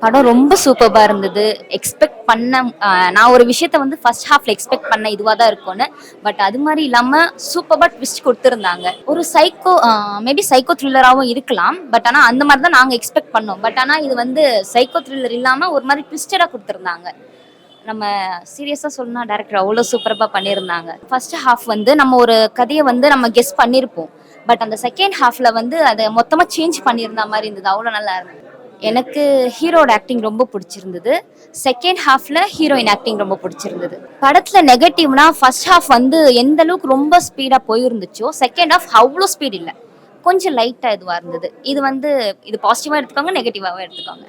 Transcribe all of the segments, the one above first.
படம் ரொம்ப சூப்பர்பா இருந்தது. எக்ஸ்பெக்ட் பண்ண நான் ஒரு விஷயத்த வந்து ஃபர்ஸ்ட் ஹாஃப்ல எக்ஸ்பெக்ட் பண்ண இதுவா தான் இருக்கும்னு. பட் அது மாரி இல்லாம சூப்பர்பா ட்விஸ்ட் குடுத்திருந்தாங்க. ஒரு சைக்கோ மேபி சைக்கோ த்ரில்லராவும் இருக்கலாம். பட் ஆனா அந்த மாரி தான் நாங்க எக்ஸ்பெக்ட் பண்ணோம். பட் ஆனா இது வந்து சைக்கோ த்ரில்லர் இல்லாம ஒரு மாரி ட்விஸ்டடா குடுத்திருந்தாங்க. நம்ம சீரியஸா சொல்லணும்னா டைரக்டர் அவ்வளோ சூப்பரா பண்ணியிருந்தாங்க. ஃபர்ஸ்ட் ஹாஃப் வந்து நம்ம ஒரு கதையை வந்து நம்ம கெஸ் பண்ணியிருப்போம். பட் அந்த செகண்ட் ஹாஃப்ல வந்து அதை மொத்தமா சேஞ்ச் பண்ணியிருந்த மாதிரி இருந்தது. அவ்வளோ நல்லா இருந்தது. எனக்கு ஹீரோட ஆக்டிங் ரொம்ப பிடிச்சிருந்தது. செகண்ட் ஹாஃப்ல ஹீரோயின் ஆக்டிங் ரொம்ப பிடிச்சிருந்தது. படத்துல நெகட்டிவ்னா ஃபர்ஸ்ட் ஹாஃப் வந்து எந்த அளவுக்கு ரொம்ப ஸ்பீடா போயிருந்துச்சோ செகண்ட் ஹாஃப் அவ்வளோ ஸ்பீட் இல்லை, கொஞ்சம் லைட்டா இதுவா இருந்தது. இது வந்து இது பாசிட்டிவா எடுத்துக்கோங்க, நெகட்டிவாவும் எடுத்துக்கோங்க.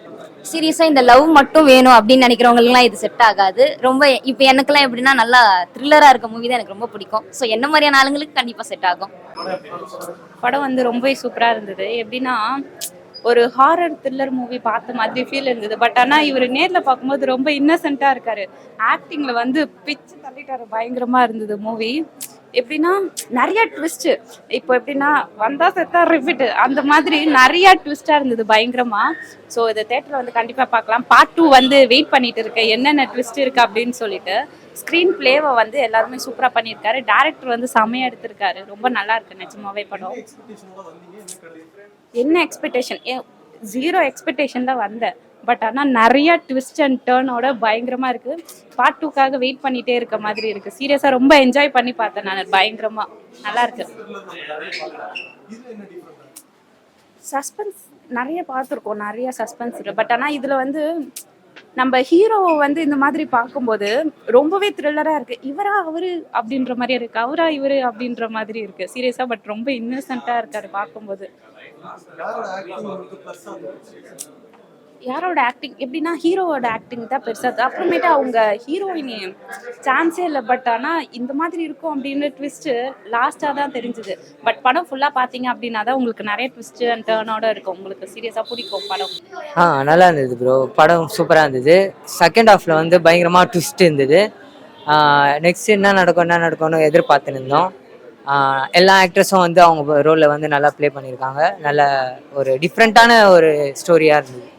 சீரியஸா இந்த லவ் மட்டும் வேணும் அப்படின்னு நினைக்கிறவங்களுக்குலாம் இது செட் ஆகாது. ரொம்ப இப்போ எனக்குலாம் எப்படின்னா நல்லா த்ரில்லரா இருக்க மூவி தான் எனக்கு ரொம்ப பிடிக்கும். ஸோ என்ன மாதிரியான ஆளுங்களுக்கு கண்டிப்பா செட் ஆகும். படம் வந்து ரொம்பவே சூப்பரா இருந்தது. எப்படின்னா ஒரு ஹாரர் த்ரில்லர் மூவி பார்த்த மாதிரி ஃபீல் இருந்தது. பட் ஆனால் இவர் நேரில் பார்க்கும்போது ரொம்ப இன்னசென்ட்டாக இருக்காரு. ஆக்டிங்கில் வந்து பிச்சு தள்ளிட்டாரு, பயங்கரமாக இருந்தது மூவி. எப்படின்னா நிறைய ட்விஸ்ட்டு, இப்போ எப்படின்னா வந்தா செத்தா ரிப்பீட்டு அந்த மாதிரி நிறையா ட்விஸ்ட்டாக இருந்தது பயங்கரமாக. ஸோ இதை தேட்டரில் வந்து கண்டிப்பாக பார்க்கலாம். பார்ட் 2 வந்து வெயிட் பண்ணிட்டு இருக்கேன், என்னென்ன ட்விஸ்ட் இருக்குது அப்படின்னு சொல்லிட்டு. ஸ்க்ரீன் பிளேவை வந்து எல்லாருமே சூப்பராக பண்ணியிருக்காரு. டேரக்டர் வந்து செம்மையாக எடுத்திருக்காரு. ரொம்ப நல்லா இருக்கு நிஜமாவே படம். என்ன எக்ஸ்பெக்டேஷன்? ஜீரோ எக்ஸ்பெக்டேஷன் தான் வந்தேன். பட் ஆனால் நிறைய ட்விஸ்ட் அண்ட் டேர்னோட பயங்கரமாக இருக்குது. பார்ட் 2க்காக வெயிட் பண்ணிகிட்டே இருக்க மாதிரி இருக்குது. சீரியஸாக ரொம்ப என்ஜாய் பண்ணி பார்த்தேன் நான். பயங்கரமாக நல்லா இருக்கு. சஸ்பென்ஸ் நிறைய பார்த்துருக்கோம், நிறைய சஸ்பென்ஸ் இருக்குது. பட் ஆனால் இதில் வந்து நம்ம ஹீரோவை வந்து இந்த மாதிரி பார்க்கும்போது ரொம்பவே த்ரில்லராக இருக்குது. இவரா அவரு அப்படின்ற மாதிரி இருக்குது, அவரா இவரு அப்படின்ற மாதிரி இருக்குது சீரியஸாக. பட் ரொம்ப இன்னசென்ட்டாக இருக்காரு பார்க்கும்போது. யாரோட ஆக்டிங் எப்படின்னா ஹீரோவோட ஆக்டிங் தான் பெருசாக. அப்புறமேட்டு அவங்க ஹீரோயின் சான்ஸே இல்லை. பட் ஆனால் இந்த மாதிரி இருக்கும் அப்படின்னு ட்விஸ்ட்டு லாஸ்ட்டாக தான் தெரிஞ்சுது. பட் படம் ஃபுல்லாக பார்த்தீங்க அப்படின்னா தான் உங்களுக்கு நிறைய ட்விஸ்ட்டு அண்ட் டேர்னோட இருக்கும். உங்களுக்கு சீரியஸாக பிடிக்கும் படம். நல்லா இருந்தது ப்ரோ. படம் சூப்பராக இருந்தது. செகண்ட் ஹாஃபில் வந்து பயங்கரமாக ட்விஸ்ட் இருந்தது. நெக்ஸ்ட் என்ன நடக்கும்னு எதிர்பார்த்துன்னு இருந்தோம். எல்லா ஆக்ட்ரஸும் வந்து அவங்க ரோலில் வந்து நல்லா ப்ளே பண்ணியிருக்காங்க. நல்ல ஒரு டிஃப்ரெண்ட்டான ஒரு ஸ்டோரியாக இருந்தது.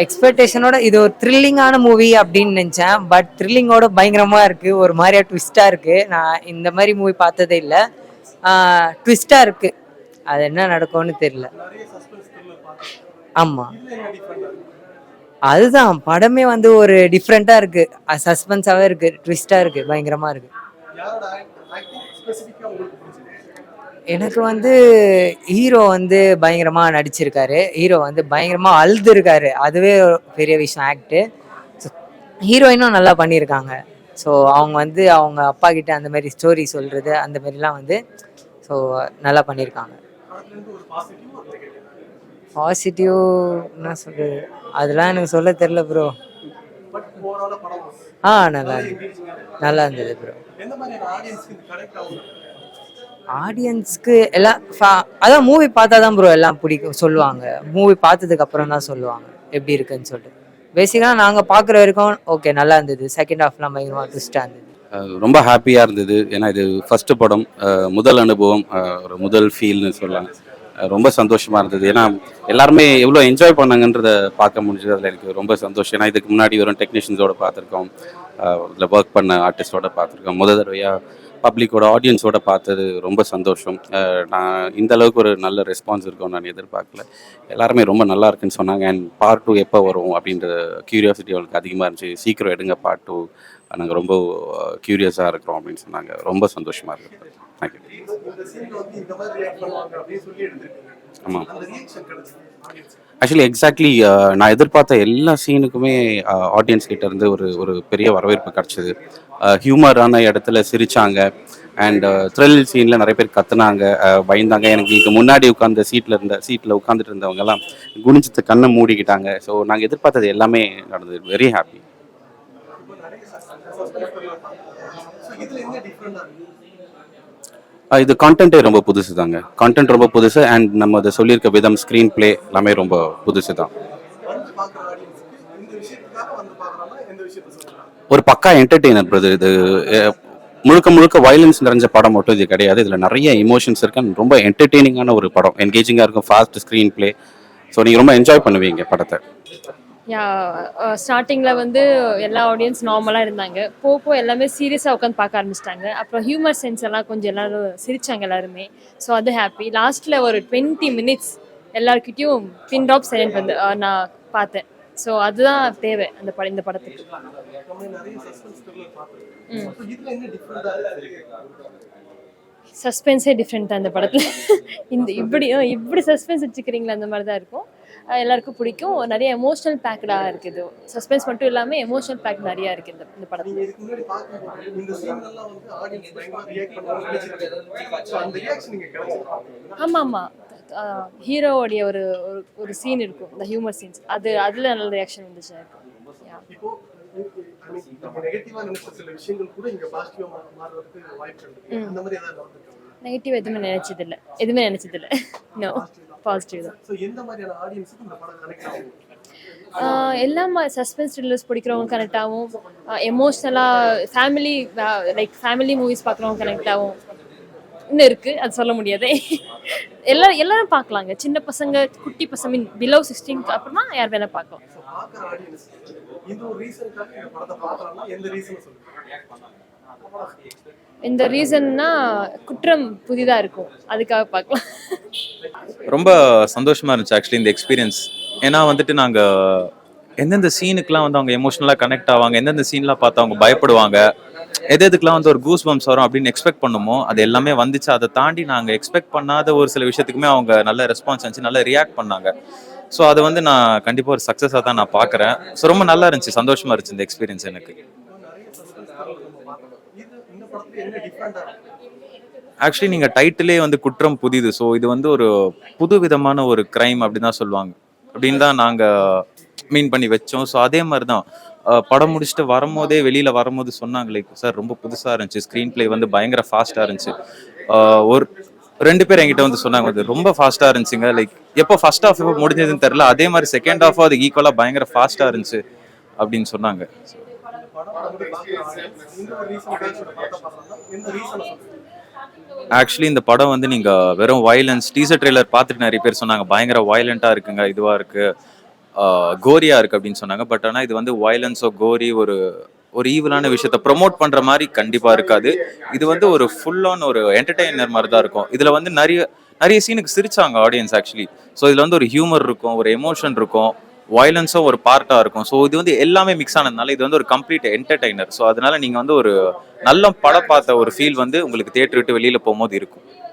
எக்ஸ்பெக்டேஷனோட இது ஒரு த்ரில்லிங்கான மூவி அப்படின்னு நினச்சேன். பட் த்ரில்லிங்கோட பயங்கரமாக இருக்குது, ஒரு மாதிரியா ட்விஸ்ட்டாக இருக்குது. நான் இந்த மாதிரி மூவி பார்த்ததே இல்லை. ட்விஸ்ட்டாக இருக்குது, அது என்ன நடக்கும்னு தெரியல. ஆமாம், அதுதான் படமே வந்து ஒரு டிஃப்ரெண்ட்டாக இருக்குது. சஸ்பென்ஸாகவே இருக்குது, ட்விஸ்ட்டாக இருக்குது, பயங்கரமாக இருக்குது. எனக்கு வந்து ஹீரோ வந்து பயங்கரமாக நடிச்சிருக்காரு. ஹீரோ வந்து பயங்கரமாக அழுதுருக்காரு, அதுவே பெரிய விஷயம் ஆக்டு. ஸோ ஹீரோயினும் நல்லா பண்ணியிருக்காங்க. ஸோ அவங்க வந்து அவங்க அப்பா கிட்ட அந்த மாதிரி ஸ்டோரி சொல்கிறது அந்த மாதிரிலாம் வந்து ஸோ நல்லா பண்ணியிருக்காங்க. பாசிட்டிவ் என்ன சொல்கிறது, அதெல்லாம் எனக்கு சொல்ல தெரில ப்ரோ. நல்லா இருந்தது ப்ரோ. ஆடியன்ஸ்க்கு எல்லாம் அதான் மூவி பார்த்தா தான் ப்ரோ எல்லாம் பிடிக்கும் சொல்லுவாங்க. மூவி பார்த்ததுக்கு அப்புறம் தான் சொல்லுவாங்க எப்படி இருக்குன்னு சொல்லிட்டு. பேசிக்காக நாங்கள் பார்க்குற வரைக்கும் ஓகே நல்லா இருந்தது. செகண்ட் ஹாஃப்லாம் பயங்கரமாக ட்விஸ்டாக இருந்தது. ரொம்ப ஹாப்பியாக இருந்தது. ஏன்னா இது ஃபஸ்ட்டு படம், முதல் அனுபவம், ஒரு முதல் ஃபீல்னு சொல்லலாம். ரொம்ப சந்தோஷமாக இருந்தது. ஏன்னா எல்லாருமே எவ்வளோ என்ஜாய் பண்ணாங்கன்றதை பார்க்க முடிஞ்சது. அதில் எனக்கு ரொம்ப சந்தோஷம். ஏன்னா இதுக்கு முன்னாடி வெறும் டெக்னீஷியன்ஸோட பார்த்துருக்கோம், இதில் ஒர்க் பண்ண ஆர்டிஸ்டோட பார்த்துருக்கோம். முதல் தடவையாக பப்ளிக்கோட ஆடியன்ஸோட பார்த்தது ரொம்ப சந்தோஷம். நான் இந்த அளவுக்கு ஒரு நல்ல ரெஸ்பான்ஸ் இருக்கும்னு நான் எதிர்பார்க்கல. எல்லாருமே ரொம்ப நல்லா இருக்குன்னு சொன்னாங்க. அண்ட் பார்ட் 2 எப்போ வரும் அப்படின்ற க்யூரியாசிட்டி அவங்களுக்கு அதிகமாக இருந்துச்சு. சீக்கிரம் எடுங்க பார்ட் 2, நாங்கள் ரொம்ப க்யூரியஸாக இருக்கிறோம் அப்படின்னு சொன்னாங்க. ரொம்ப சந்தோஷமாக இருக்குது. தேங்க்யூ. ஆமாம், ஆக்சுவலி எக்ஸாக்ட்லி நான் எதிர்பார்த்த எல்லா சீனுக்குமே ஆடியன்ஸ் கிட்ட இருந்து ஒரு பெரிய வரவேற்பு கிடச்சிது. ஹியூமரான இடத்துல சிரித்தாங்க. அண்ட் த்ரில் சீனில் நிறைய பேர் கத்துனாங்க, பயந்தாங்க. எனக்கு இதுக்கு முன்னாடி உட்காந்த சீட்டில் உட்காந்துட்டு இருந்தவங்கெல்லாம் குனிஞ்சத்து கண்ணை மூடிக்கிட்டாங்க. ஸோ நாங்கள் எதிர்பார்த்தது எல்லாமே நடந்தது. Very happy. இது கான்டென்ட்டே ரொம்ப புதுசு தாங்க. கான்டென்ட் ரொம்ப புதுசு. அண்ட் நம்ம அதை சொல்லியிருக்க விதம், ஸ்க்ரீன் பிளே எல்லாமே ரொம்ப புதுசு தான். ஒரு பக்கா என்டர்டெய்னர் பிரதர். இது முழுக்க முழுக்க வயலன்ஸ் நிறைஞ்ச படம் மட்டும் இது கிடையாது. இதில் நிறைய இமோஷன்ஸ் இருக்கு. ரொம்ப என்டர்டெய்னிங்கான ஒரு படம், என்கேஜிங்காக இருக்கும். ஃபாஸ்ட் ஸ்க்ரீன் பிளே, ஸோ நீங்கள் ரொம்ப என்ஜாய் பண்ணுவீங்க படத்தை. யா ஸ்டார்டிங்கில் வந்து எல்லா ஆடியன்ஸ் நார்மலாக இருந்தாங்க. போக எல்லாமே சீரியஸாக உட்காந்து பார்க்க ஆரம்பிச்சிட்டாங்க. அப்புறம் ஹியூமர் சென்ஸ் எல்லாம் கொஞ்சம் எல்லாரும் சிரிச்சாங்க எல்லாருமே. ஸோ அது ஹாப்பி. லாஸ்ட்டில் ஒரு 20 மினிட்ஸ் எல்லாருக்கிட்டையும் பின் ட்ராப் சைலண்ட் வந்து நான் பார்த்தேன். ஸோ அதுதான் தேவை அந்த இந்த படத்துக்கு. சஸ்பென்ஸே டிஃப்ரெண்ட் தான் இந்த படத்தில். இப்படி சஸ்பென்ஸ் வச்சுக்கிறீங்களா அந்த மாதிரி தான் இருக்கும். எல்லாருக்கும் பிடிக்கும். நிறைய எமோஷனல் பேக்கடாக இருக்குது. சஸ்பென்ஸ் மட்டும் இல்லாமல் எமோஷனல் பேக் நிறையா இருக்குது இந்த படத்தில். ஆமாம் ஆமாம், ஹீரோவோடைய ஒரு ஒரு சீன் இருக்கும், இந்த ஹியூமர் சீன்ஸ். அதில் நல்ல ரியாக்ஷன் வந்துச்சு இருக்கும். நெகட்டிவ் எதுவுமே நினைச்சதில்லை. நோ, பாசிட்டிவ் தான். எல்லாம் சஸ்பென்ஸ் த்ரில்லர்ஸ் பிடிக்கிறவங்க கனெக்ட் ஆகும். எமோஷ்னலாக ஃபேமிலி மூவிஸ் பார்க்குறவங்க கனெக்ட் ஆகும். இன்னும் இருக்குது, அது சொல்ல முடியாது. எல்லாரும் பார்க்கலாங்க. சின்ன பசங்க, குட்டி பசங்க, பிலோ 16 அப்புறமா யார் வேணால் பார்க்கலாம். இந்த ரீசன்னா குற்றம் புதிதாக இருக்கும், அதுக்காக பார்க்கலாம். ரொம்ப சந்தோஷமா இருந்துச்சு ஆக்சுவலி இந்த எக்ஸ்பீரியன்ஸ். ஏன்னா வந்துட்டு நாங்கள் எந்தெந்த சீனுக்குலாம் வந்து அவங்க எமோஷனலாக கனெக்ட் ஆவாங்க, எந்தெந்த சீன்லாம் பார்த்து அவங்க பயப்படுவாங்க, எதுக்கெல்லாம் வந்து ஒரு கூஸ் பம்ப்ஸ் வரும் அப்படின்னு எக்ஸ்பெக்ட் பண்ணுமோ அது எல்லாமே வந்துச்சு. அதை தாண்டி நாங்கள் எக்ஸ்பெக்ட் பண்ணாத ஒரு சில விஷயத்துக்குமே அவங்க நல்ல ரெஸ்பான்ஸ் இருந்துச்சு, நல்ல ரியாக்ட் பண்ணாங்க. ஸோ அது வந்து நான் கண்டிப்பாக ஒரு சக்ஸஸாக தான் நான் பார்க்குறேன். ஸோ ரொம்ப நல்லா இருந்துச்சு, சந்தோஷமா இருந்துச்சு இந்த எக்ஸ்பீரியன்ஸ் எனக்கு. ஆக்சுவலி நீங்கள் டைட்டிலே வந்து குற்றம் புதிது. ஸோ இது வந்து ஒரு புது விதமான ஒரு கிரைம் அப்படின்னு தான் சொல்லுவாங்க, அப்படின்னு தான் நாங்கள் மீன் பண்ணி வச்சோம். ஸோ அதே மாதிரி தான் படம் முடிச்சுட்டு வரும்போதே வெளியில் வரும்போது சொன்னாங்க, லைக் சார் ரொம்ப புதுசாக இருந்துச்சு, ஸ்க்ரீன் பிளே வந்து பயங்கர ஃபாஸ்ட்டாக இருந்துச்சு. ஒரு 2 பேர் என்கிட்ட வந்து சொன்னாங்க, அது ரொம்ப ஃபாஸ்ட்டாக இருந்துச்சுங்க. லைக் எப்போ ஃபர்ஸ்ட் ஹாஃப் எப்போ முடிஞ்சதுன்னு தெரியல, அதே மாதிரி செகண்ட் ஹாஃபும் அது ஈக்குவலாக பயங்கர ஃபாஸ்ட்டாக இருந்துச்சு அப்படின்னு சொன்னாங்க. ஆக்சுவலி இந்த படம் வந்து நீங்கள் வெறும் வயலன்ஸ், டீசர் ட்ரெய்லர் பார்த்துட்டு நிறைய பேர் சொன்னாங்க பயங்கர வயலண்ட்டாக இருக்குங்க, இதுவாக இருக்குது, கோரியா இருக்கு அப்படின்னு சொன்னாங்க. பட் ஆனால் இது வந்து வயலன்ஸோ கோரி ஒரு ஈவலான விஷயத்த ப்ரொமோட் பண்ற மாதிரி கண்டிப்பா இருக்காது. இது வந்து ஒரு ஃபுல் ஆன் ஒரு என்டர்டெய்னர் மாதிரி தான் இருக்கும். இதுல வந்து நிறைய சீனுக்கு சிரிச்சாங்க ஆடியன்ஸ் ஆக்சுவலி. ஸோ இதுல வந்து ஒரு ஹியூமர் இருக்கும், ஒரு எமோஷன் இருக்கும், வயலன்ஸும் ஒரு பார்ட்டா இருக்கும். ஸோ இது வந்து எல்லாமே மிக்ஸ் ஆனதுனால இது வந்து ஒரு கம்ப்ளீட் என்டர்டெய்னர். ஸோ அதனால நீங்க வந்து ஒரு நல்ல படம் பார்த்த ஒரு ஃபீல் வந்து உங்களுக்கு தியேட்டர் விட்டு வெளியில போகும்போது இருக்கும்.